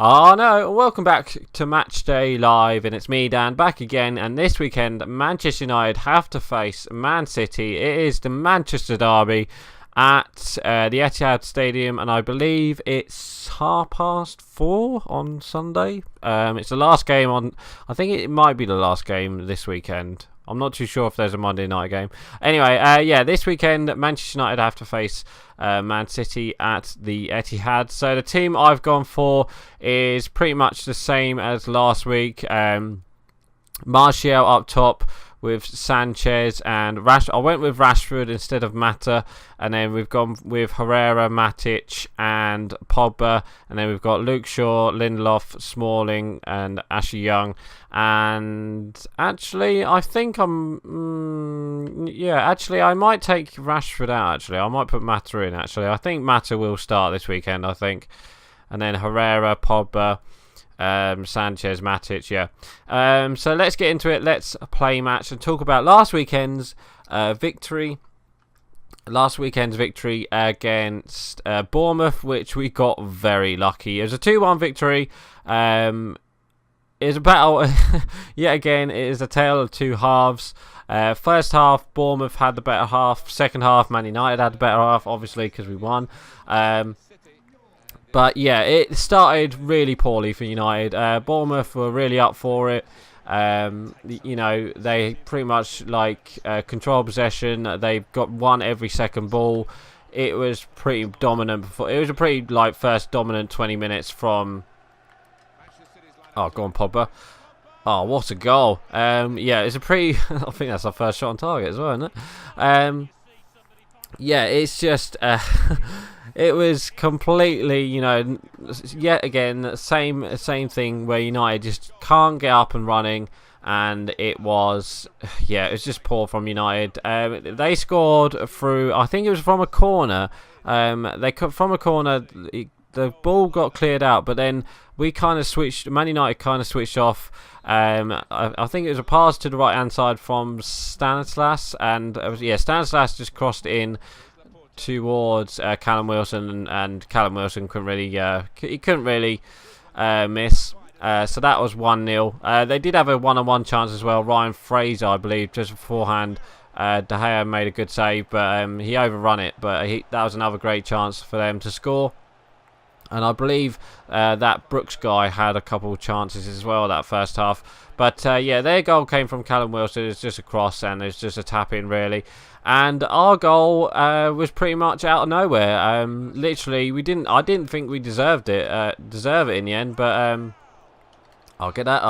Oh no, welcome back to Match Day Live, and it's me, Dan, back again. And this weekend, Manchester United have to face Man City. It is the Manchester derby at the Etihad Stadium, and I believe it's 4:30 on Sunday. It's the last game on. I think it might be the last game this weekend. I'm not too sure if there's a Monday night game. Anyway, yeah, this weekend Manchester United have to face Man City at the Etihad. So the team I've gone for is pretty much the same as last week. Martial up top with Sanchez and I went with Rashford instead of Mata, and then we've gone with Herrera, Matic and Pogba, and then we've got Luke Shaw, Lindelof, Smalling and Ashley Young. And actually I think I might take Rashford out. Actually I might put Mata in. Actually I think Mata will start this weekend, I think, and then Herrera, Pogba, Sanchez, Matic, yeah. So let's get into it. Let's play match and talk about last weekend's victory. Last weekend's victory against Bournemouth, which we got very lucky. It was a 2-1 victory. It was a battle. Yet again, it is a tale of two halves. First half, Bournemouth had the better half. Second half, Man United had the better half, obviously, because we won. But yeah, it started really poorly for United. Bournemouth were really up for it. They pretty much control possession. They got one every second ball. It was pretty dominant. It was a pretty first dominant 20 minutes from. Oh, go on, Pogba. Oh, what a goal! Yeah, it's a pretty. I think that's our first shot on target as well, isn't it? Yeah, it's just. It was completely, yet again, same thing where United just can't get up and running, and it was just poor from United. They scored through, I think it was from a corner. From a corner, the ball got cleared out, but then we kind of switched. Man United kind of switched off. I think it was a pass to the right hand side from Stanislas, and Stanislas just crossed in towards Callum Wilson, and Callum Wilson couldn't really miss. So that was 1-0. They did have a one-on-one chance as well. Ryan Fraser, I believe, just beforehand. De Gea made a good save, but he overrun it. But that was another great chance for them to score. And I believe that Brooks guy had a couple of chances as well that first half. But their goal came from Callum Wilson. It's just a cross, and it's just a tap in, really. And our goal was pretty much out of nowhere. Literally, I didn't think we deserve it in the end. But I'll get that.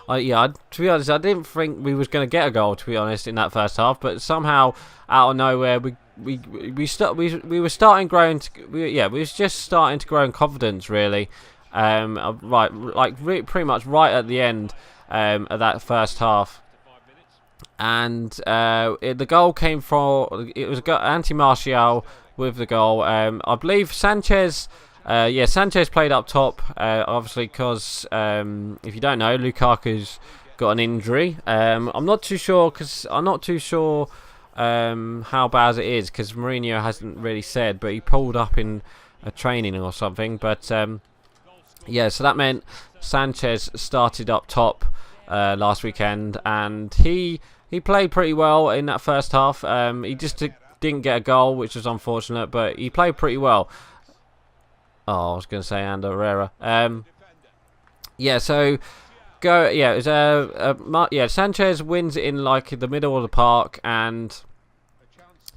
To be honest, I didn't think we was going to get a goal, to be honest, in that first half. But somehow, out of nowhere, we were starting growing. We was just starting to grow in confidence, really. Pretty much right at the end of that first half. And the goal came from, it was Anthony Martial with the goal. I believe Sanchez, Sanchez played up top, obviously, because if you don't know, Lukaku's got an injury. I'm not too sure how bad it is, because Mourinho hasn't really said, but he pulled up in a training or something. But so that meant Sanchez started up top last weekend, and he played pretty well in that first half. He just didn't get a goal, which was unfortunate, but he played pretty well. Oh, I was going to say Ander Herrera. Sanchez wins it in the middle of the park, and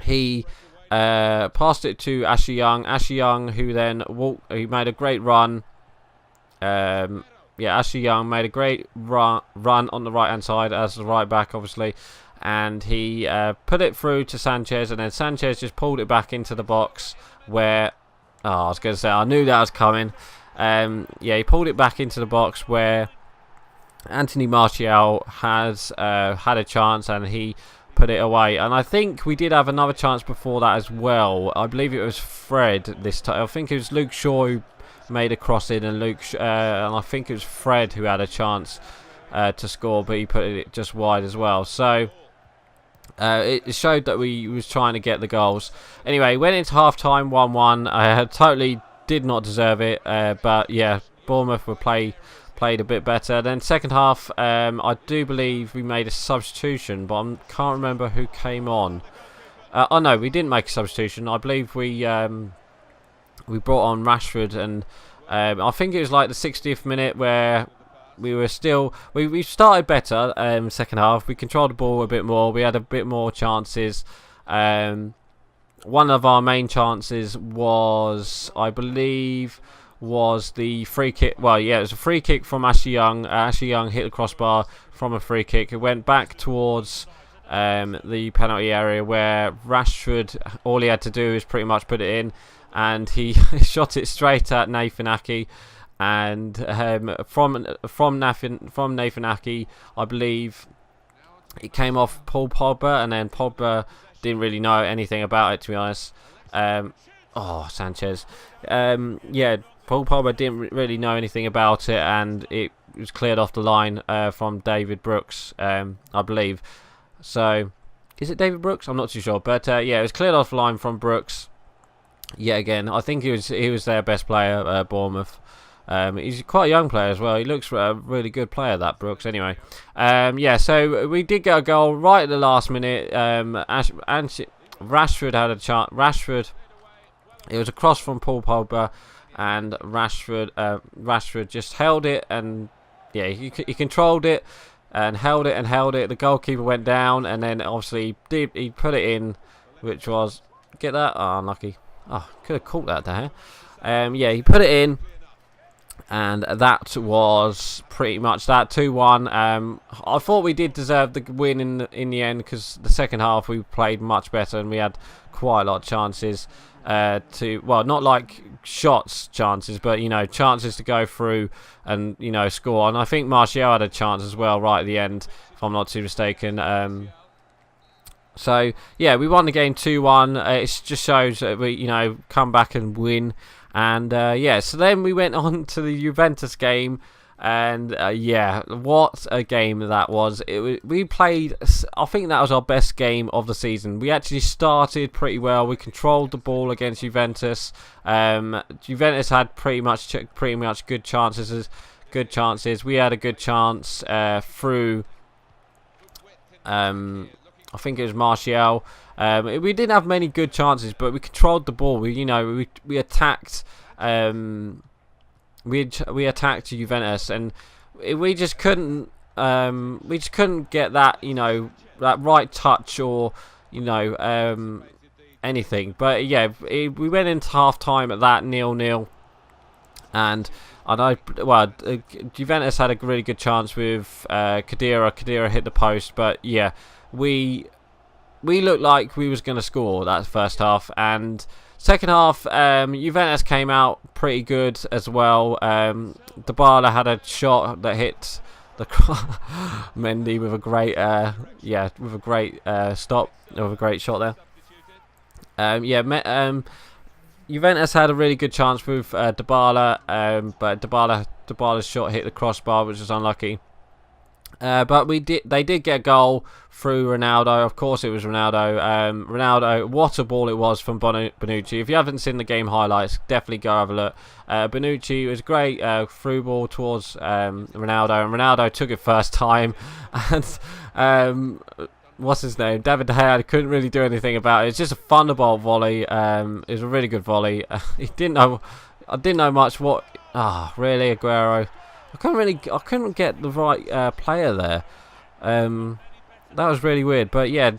he passed it to Ashley Young. Ashley Young, who then he made a great run. Ashley Young made a great run on the right hand side as the right back, obviously, and he put it through to Sanchez, and then Sanchez just pulled it back into the box where. I was going to say, I knew that was coming. He pulled it back into the box where Anthony Martial has had a chance, and he put it away. And I think we did have another chance before that as well. I believe it was Fred this time. I think it was Luke Shaw who made a cross in, and I think it was Fred who had a chance to score, but he put it just wide as well. So it showed that we was trying to get the goals. Anyway, went into half time 1-1. I totally did not deserve it, but yeah, Bournemouth were played a bit better. Then second half, I do believe we made a substitution, but I can't remember who came on. Oh no, we didn't make a substitution. I believe we brought on Rashford, and I think it was like the 60th minute where we were still we started better. Second half, we controlled the ball a bit more. We had a bit more chances. One of our main chances was, I believe, was the free kick. Well, yeah, it was a free kick from Ashley Young. Ashley Young hit the crossbar from a free kick. It went back towards the penalty area, where Rashford, all he had to do is pretty much put it in, and he shot it straight at Nathan Ake. And from Nathan Ake, I believe it came off Paul Pogba, and then Pogba didn't really know anything about it, to be honest. Sanchez. Yeah, Paul Pogba didn't really know anything about it, and it was cleared off the line from David Brooks, I believe. So, is it David Brooks? I'm not too sure, but yeah, it was cleared off the line from Brooks. Yeah, again, I think he was their best player, Bournemouth. He's quite a young player as well. He looks a really good player, that Brooks. Anyway, yeah, so we did get a goal right at the last minute. Rashford had a chance. Rashford, it was a cross from Paul Pogba, and Rashford just held it, and yeah, he controlled it and held it and held it. The goalkeeper went down, and then obviously he put it in, which was, get that? Oh, unlucky. Oh, could have caught that there. Yeah, he put it in. And that was pretty much that, 2-1. I thought we did deserve the win in the end, because the second half we played much better and we had quite a lot of chances well, not like shots chances, but chances to go through and score. And I think Martial had a chance as well right at the end, if I'm not too mistaken. So yeah, we won the game 2-1. It just shows that we come back and win. And yeah, so then we went on to the Juventus game, and yeah, what a game that was. We played, I think that was our best game of the season. We actually started pretty well. We controlled the ball against Juventus. Juventus had pretty much good chances. We had a good chance through, I think it was Martial. We didn't have many good chances, but we controlled the ball. We attacked. We attacked Juventus, and we just couldn't. We just couldn't get that. That right touch or anything. But yeah, we went into half time at that 0-0, and I know. Well, Juventus had a really good chance with Khedira. Khedira hit the post, but yeah, we looked like we was going to score that first half. And second half, Juventus came out pretty good as well. Dybala had a shot that hit the Mendy with a great stop, with a great shot there. Juventus had a really good chance with Dybala, but Dybala's shot hit the crossbar, which was unlucky. But they did get a goal through Ronaldo. Of course it was Ronaldo. Ronaldo, what a ball it was from Bonucci. If you haven't seen the game highlights, definitely go have a look. Bonucci was great, through ball towards Ronaldo, and Ronaldo took it first time. And what's his name? David De Gea couldn't really do anything about it. It's just a thunderbolt volley. It was a really good volley. I didn't know much. Really, Aguero? I couldn't get the right player there. That was really weird. But yeah,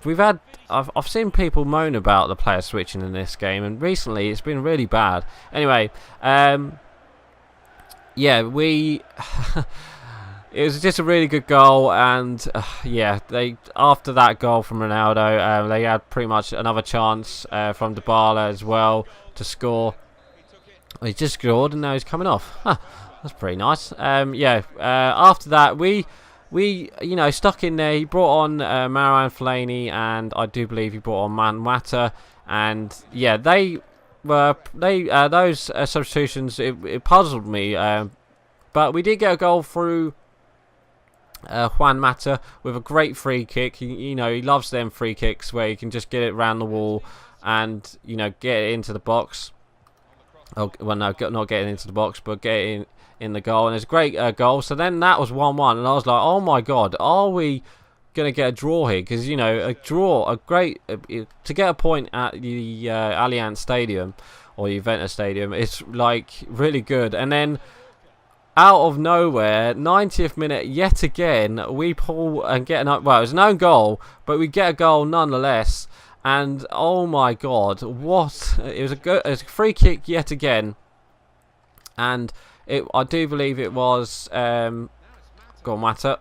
I've seen people moan about the player switching in this game, and recently it's been really bad. Anyway, yeah, it was just a really good goal, and yeah, after that goal from Ronaldo, they had pretty much another chance from Dybala as well to score. He just scored, and now he's coming off. Huh. That's pretty nice. Yeah. After that, we stuck in there. He brought on Marouane Fellaini, and I do believe he brought on Man Utds. And yeah, those substitutions. It puzzled me. But we did get a goal through Juan Mata with a great free kick. He loves them free kicks where you can just get it around the wall and get it into the box. Oh well, no, not getting into the box, but getting in the goal, and it's a great goal. So then that was 1-1, and I was like, oh my god, are we going to get a draw here? Because, you know, a draw, to get a point at the Allianz Stadium or Juventus Stadium, it's like really good. And then out of nowhere, 90th minute, yet again, we pull and get well, it was an own goal, but we get a goal nonetheless. And oh my god, what it was a free kick yet again, and I do believe it was go on, Mata.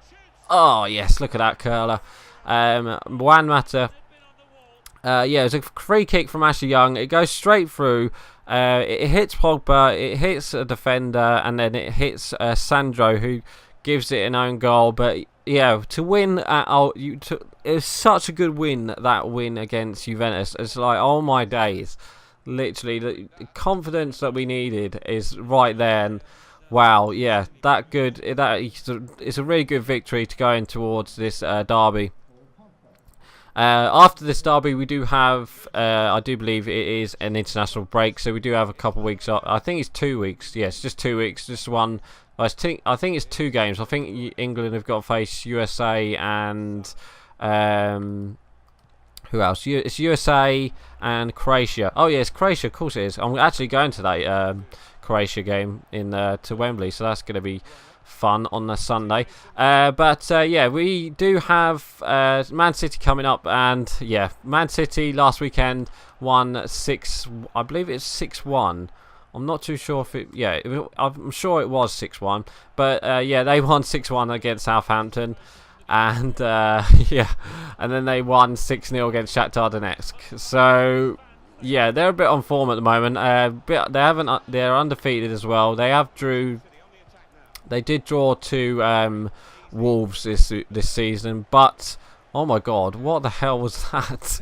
Oh yes, look at that curler, Juan Mata. Yeah, it was a free kick from Ashley Young. It goes straight through. It hits Pogba, it hits a defender, and then it hits Sandro, who gives it an own goal. But yeah, to win it was such a good win, that win against Juventus. It's like, oh my days, literally the confidence that we needed is right there. And wow, yeah, it's a really good victory to go in towards this derby. After this derby, we do have, I do believe it is an international break, so we do have a couple of weeks off. I think it's 2 weeks. Yes, just 2 weeks. Just one. I think it's 2 games. I think England have got to face USA and who else? It's USA and Croatia. Oh yeah, it's Croatia. Of course it is. I'm actually going to that Croatia game to Wembley, so that's going to be fun on the Sunday. But yeah, we do have Man City coming up, and yeah, Man City last weekend won 6. I believe it's 6-1. I'm not too sure if it. Yeah, I'm sure it was 6-1. But yeah, they won 6-1 against Southampton, and yeah, and then they won 6-0 against Shakhtar Donetsk. So yeah, they're a bit on form at the moment. They're undefeated as well. They did draw to Wolves this season, but oh my god, what the hell was that?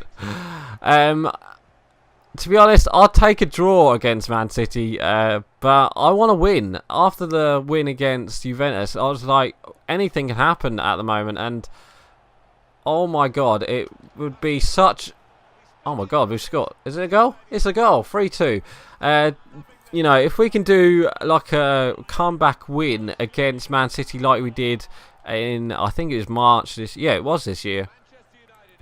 To be honest, I'll take a draw against Man City, but I want to win. After the win against Juventus, I was like, anything can happen at the moment, and oh my god, it would be such... Oh my god, we've scored. Is it a goal? It's a goal, 3-2. You know, if we can do like a comeback win against Man City like we did in, I think it was March yeah, it was this year.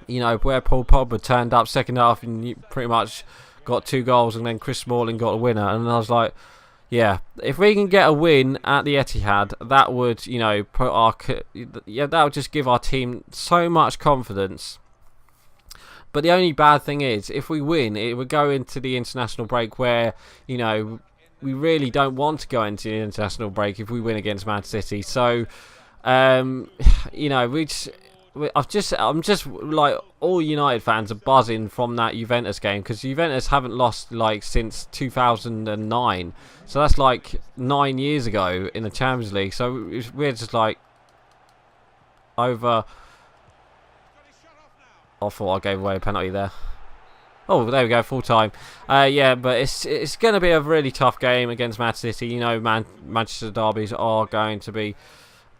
You know, where Paul Pogba turned up second half and pretty much got 2 goals, and then Chris Smalling got a winner. And I was like, yeah, if we can get a win at the Etihad, that would, you know, that would just give our team so much confidence. But the only bad thing is, if we win, it would go into the international break where, you know, we really don't want to go into the international break if we win against Man City. So, you know, I'm just like, all United fans are buzzing from that Juventus game, because Juventus haven't lost like since 2009. So that's like 9 years ago in the Champions League. So we're just like over... I thought I gave away a penalty there. Oh, there we go, full time. Yeah, but it's going to be a really tough game against Man City. You know, Manchester derbies are going to be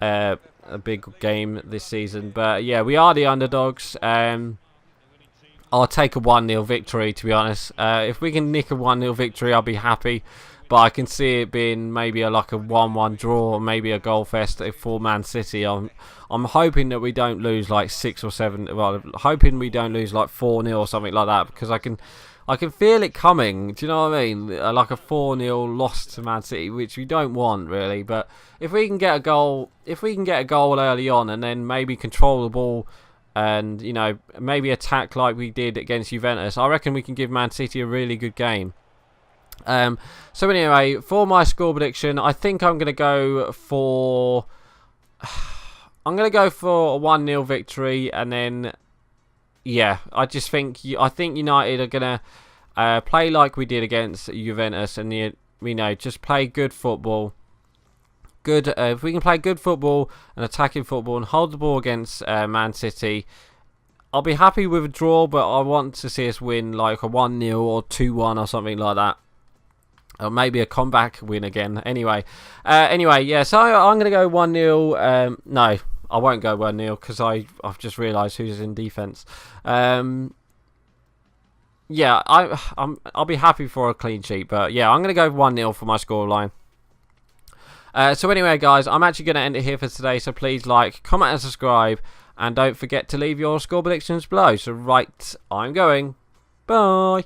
a big game this season. But yeah, we are the underdogs. I'll take a 1-0 victory, to be honest. If we can nick a 1-0 victory, I'll be happy. But I can see it being maybe like a 1-1 draw, or maybe a goal fest for Man City. I'm hoping that we don't lose like 6 or 7. Well, hoping we don't lose like 4-0 or something like that, because I can feel it coming. Do you know what I mean? Like a 4-0 loss to Man City, which we don't want really. But if we can get a goal, early on, and then maybe control the ball, and you know, maybe attack like we did against Juventus, I reckon we can give Man City a really good game. So anyway, for my score prediction, I think I'm going to go for a 1-0 victory, and then yeah, I think United are going to play like we did against Juventus, and you know, just play good football. If we can play good football and attacking football and hold the ball against Man City, I'll be happy with a draw, but I want to see us win like a 1-0 or 2-1 or something like that. Or maybe a comeback win again. Anyway, yeah, so I'm going to go 1-0. No, I won't go 1-0 because I've just realised who's in defence. Yeah, I'll be happy for a clean sheet. But yeah, I'm going to go 1-0 for my scoreline. So anyway, guys, I'm actually going to end it here for today. So please like, comment, and subscribe. And don't forget to leave your score predictions below. So right, I'm going. Bye.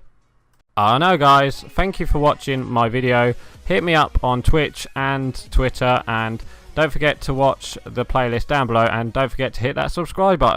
No, guys, thank you for watching my video. Hit me up on Twitch and Twitter. And don't forget to watch the playlist down below. And don't forget to hit that subscribe button.